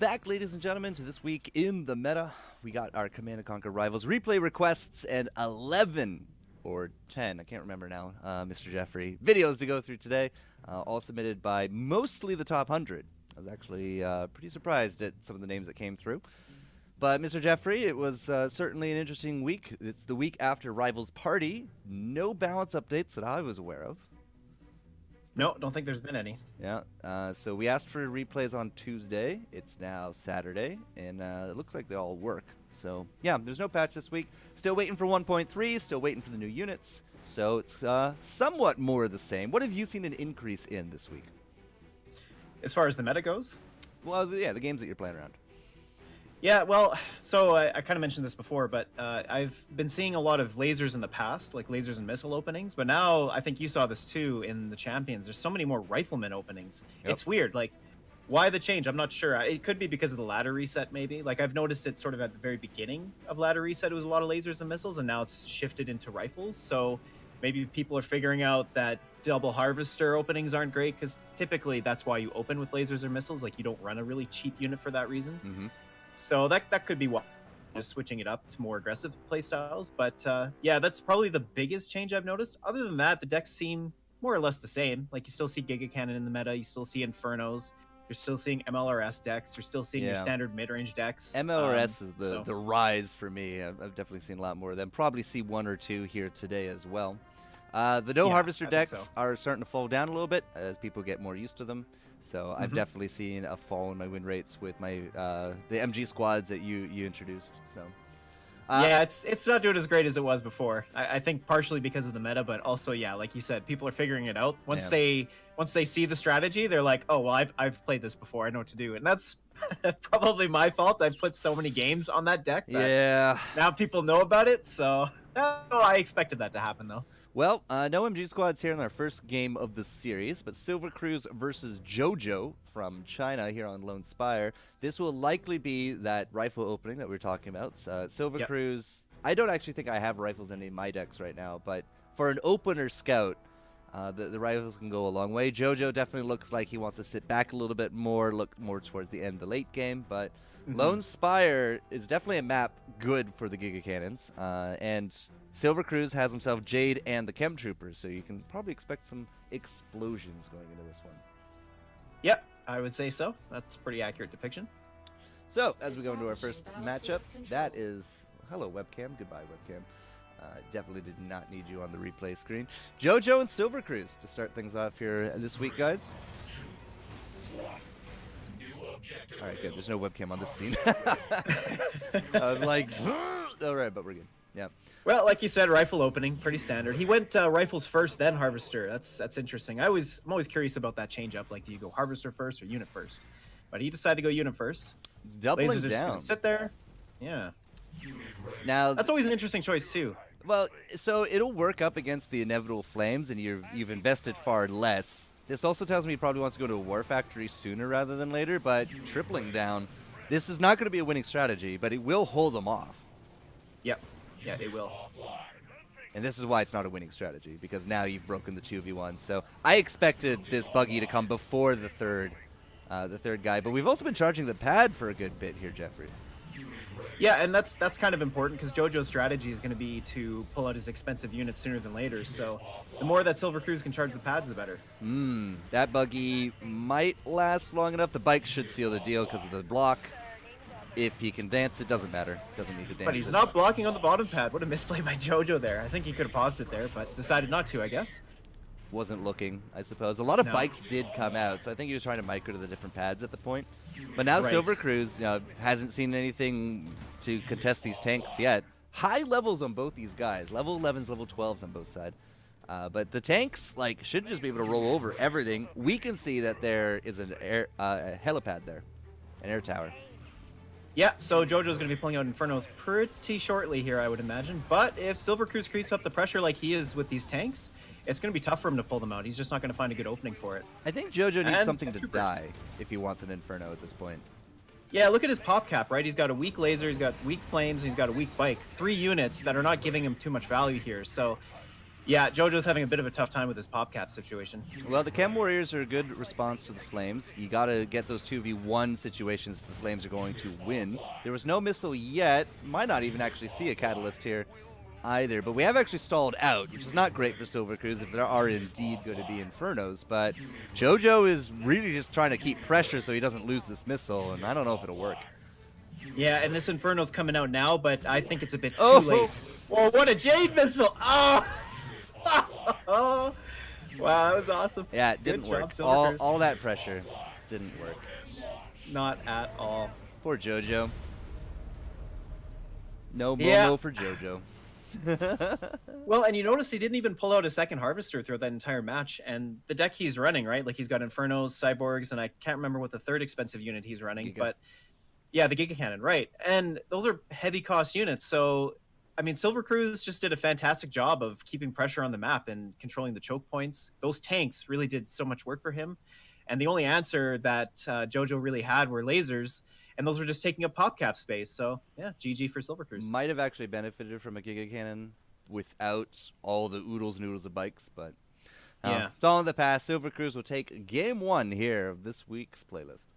back, ladies and gentlemen, to This Week in the Meta. We got our Command & Conquer Rivals replay requests and 11 or 10, I can't remember now, Mr. Jeffrey, videos to go through today, all submitted by mostly the top 100. I was actually pretty surprised at some of the names that came through. But, Mr. Jeffrey, it was certainly an interesting week. It's the week after Rivals Party. No balance updates that I was aware of. No, don't think there's been any. Yeah, so we asked for replays on Tuesday. It's now Saturday, and it looks like they all work. So, yeah, there's no patch this week. Still waiting for 1.3, still waiting for the new units. So it's somewhat more of the same. What have you seen an increase in this week? As far as the meta goes? Well, yeah, the games that you're playing around. Yeah, well, so I kind of mentioned this before, but I've been seeing a lot of lasers in the past, like lasers and missile openings. But now, I think you saw this too in the Champions. There's so many more rifleman openings. Yep. It's weird. Like, why the change? I'm not sure. It could be because of the ladder reset, maybe. Like, I've noticed it sort of at the very beginning of ladder reset, it was a lot of lasers and missiles, and now it's shifted into rifles. So maybe people are figuring out that double harvester openings aren't great, because typically that's why you open with lasers or missiles. Like, you don't run a really cheap unit for that reason. Mm-hmm. So that could be why, just switching it up to more aggressive playstyles. But yeah, that's probably the biggest change I've noticed. Other than that, the decks seem more or less the same. Like, you still see Giga Cannon in the meta, you still see Infernos, you're still seeing MLRS decks, you're still seeing your standard mid-range decks. MLRS is the rise for me. I've definitely seen a lot more of them. Probably see one or two here today as well. The no harvester decks are starting to fall down a little bit as people get more used to them. So I've definitely seen a fall in my win rates with my the MG squads that you introduced. So yeah, it's not doing as great as it was before. I think partially because of the meta, but also, yeah, like you said, people are figuring it out. Once they see the strategy, they're like, oh well, I've played this before, I know what to do, and that's probably my fault. I've put so many games on that deck. That now people know about it. So I expected that to happen though. Well, no MG squads here in our first game of the series, but Silvercruise versus JOJO from China here on Lone Spire. This will likely be that rifle opening that we were talking about. Silvercruise, I don't actually think I have rifles in any of my decks right now, but for an opener scout, the rifles can go a long way. JOJO definitely looks like he wants to sit back a little bit more, look more towards the end of the late game, but Lone Spire is definitely a map good for the Giga Cannons, and Silvercruise has himself Jade and the Chem Troopers, so you can probably expect some explosions going into this one. Yep, I would say so. That's a pretty accurate depiction. So, as we go into our first matchup, that is... Hello, webcam. Goodbye, webcam. Definitely did not need you on the replay screen. JOJO and Silvercruise to start things off here this week, guys. All right, good. There's no webcam on this scene. I was like, all right, but we're good. Yeah. Well, like you said, rifle opening, pretty standard. He went rifles first, then harvester. That's interesting. I'm always curious about that change up. Like, do you go harvester first or unit first? But he decided to go unit first. Doubling Lasers are just down. gonna sit there. Yeah. Now that's always an interesting choice too. Well, so it'll work up against the inevitable flames, and you've invested far less. This also tells me he probably wants to go to a war factory sooner rather than later, but tripling down, this is not going to be a winning strategy, but it will hold them off. Yep. Yeah, it will. And this is why it's not a winning strategy, because now you've broken the 2v1. So I expected this buggy to come before the third guy, but we've also been charging the pad for a good bit here, Jeffrey. Yeah, and that's kind of important, because JoJo's strategy is going to be to pull out his expensive units sooner than later. So the more that Silvercruise can charge the pads, the better. That buggy might last long enough. The bike should seal the deal because of the block. If he can dance, it doesn't matter. Doesn't need to dance. But he's not blocking on the bottom pad. What a misplay by JoJo there. I think he could have paused it there, but decided not to, I guess. Wasn't looking, I suppose. A lot of bikes did come out, so I think he was trying to micro to the different pads at the point. But now Silvercruise hasn't seen anything to contest these tanks yet. High levels on both these guys. Level 11s, level 12s on both sides. But the tanks should just be able to roll over everything. We can see that there is a helipad there, an air tower. Yeah, so JoJo's going to be pulling out Infernos pretty shortly here, I would imagine. But if Silvercruise creeps up the pressure like he is with these tanks, it's going to be tough for him to pull them out. He's just not going to find a good opening for it. I think JoJo needs something to die if he wants an Inferno at this point. Yeah, look at his pop cap, right? He's got a weak laser, he's got weak flames, and he's got a weak bike. 3 units that are not giving him too much value here. So Yeah, JoJo's having a bit of a tough time with his pop cap situation. Well, the Chem Warriors are a good response to the Flames. You got to get those 2v1 situations if the Flames are going to win. There was no missile yet. Might not even actually see a Catalyst here either. But we have actually stalled out, which is not great for Silvercruise if there are indeed going to be Infernos. But JoJo is really just trying to keep pressure so he doesn't lose this missile, and I don't know if it'll work. Yeah, and this Inferno's coming out now, but I think it's a bit too Oh! late. Whoa, what a Jade missile! Oh! Wow, that was awesome. Yeah, it didn't Good work. job, All that pressure didn't work. Not at all. Poor JoJo. No Yeah. Momo for JoJo. Well, and you notice he didn't even pull out a second Harvester throughout that entire match, and the deck he's running, right? Like, he's got Infernos, Cyborgs, and I can't remember what the third expensive unit he's running, Giga. but yeah, the Giga Cannon, right. And those are heavy cost units, so I mean, Silvercruise just did a fantastic job of keeping pressure on the map and controlling the choke points. Those tanks really did so much work for him. And the only answer that JoJo really had were lasers, and those were just taking up pop cap space. So, yeah, GG for Silvercruise. Might have actually benefited from a Giga Cannon without all the oodles and oodles of bikes, but Yeah. it's all in the past. Silvercruise will take game 1 here of this week's playlist.